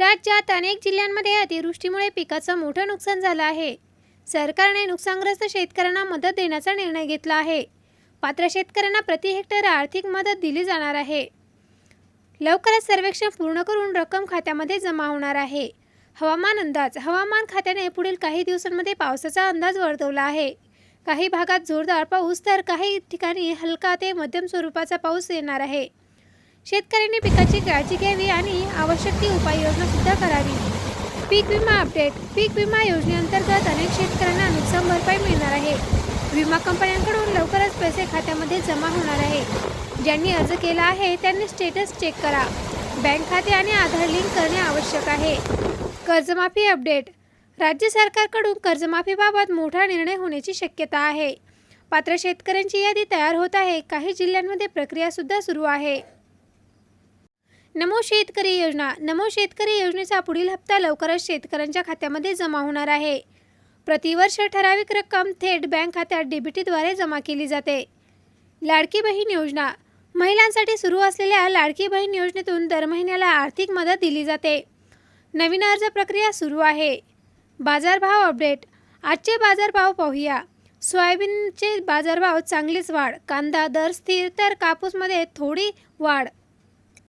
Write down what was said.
राज्यात अनेक जिल्ह्यांमध्ये अतिवृष्टीमुळे पिकाचं मोठं नुकसान झालं आहे. सरकारने नुकसानग्रस्त शेतकऱ्यांना मदत देण्याचा निर्णय घेतला आहे. पात्र शेतकऱ्यांना प्रति हेक्टर आर्थिक मदत दिली जाणार आहे. लवकरच सर्वेक्षण पूर्ण करून रक्कम खात्यामध्ये जमा होणार आहे. हवामान अंदाज. हवामान खात्याने पुढील काही दिवसांमध्ये पावसाचा अंदाज वर्तवला आहे. काही भागात जोरदार पाऊस तर काही ठिकाणी हलका ते मध्यम स्वरूपाचा पाऊस येणार आहे. शेतकऱ्यांनी पिकाची काळजी घ्यावी आणि आवश्यक ती उपाययोजना सुद्धा करावी. पीक विमा अपडेट. पीक विमा योजनेअंतर्गत अनेक शेतकऱ्यांना नुकसान भरपाई मिळणार आहे. विमा कंपन्यांकडून लवकरच पैसे खात्यामध्ये जमा होणार आहे. ज्यांनी अर्ज केला आहे त्यांनी स्टेटस चेक करा. बँक खाते आणि आधार लिंक करणे आवश्यक आहे. कर्जमाफी अपडेट. राज्य सरकारकडून कर्जमाफीबाबत मोठा निर्णय होण्याची शक्यता आहे. पात्र शेतकऱ्यांची यादी तयार होत आहे. काही जिल्ह्यांमध्ये प्रक्रिया सुद्धा सुरू आहे. नमो शेतकरी योजना. नमो शेतकरी योजनेचा पुढील हप्ता लवकरच शेतकऱ्यांच्या खात्यामध्ये जमा होणार आहे. प्रतिवर्ष ठराविक रक्कम थेट बँक खात्यात डीबीटीद्वारे जमा केली जाते. लाडकी बहीण योजना. महिलांसाठी सुरू असलेल्या लाडकी बहीण योजनेतून दर महिन्याला आर्थिक मदत दिली जाते. नवीन अर्ज प्रक्रिया सुरू आहे. बाजारभाव अपडेट. आजचे बाजारभाव पाहूया. सोयाबीनचे बाजारभाव चांगलीच वाढ. कांदा दर स्थिर तर कापूसमध्ये थोडी वाढ.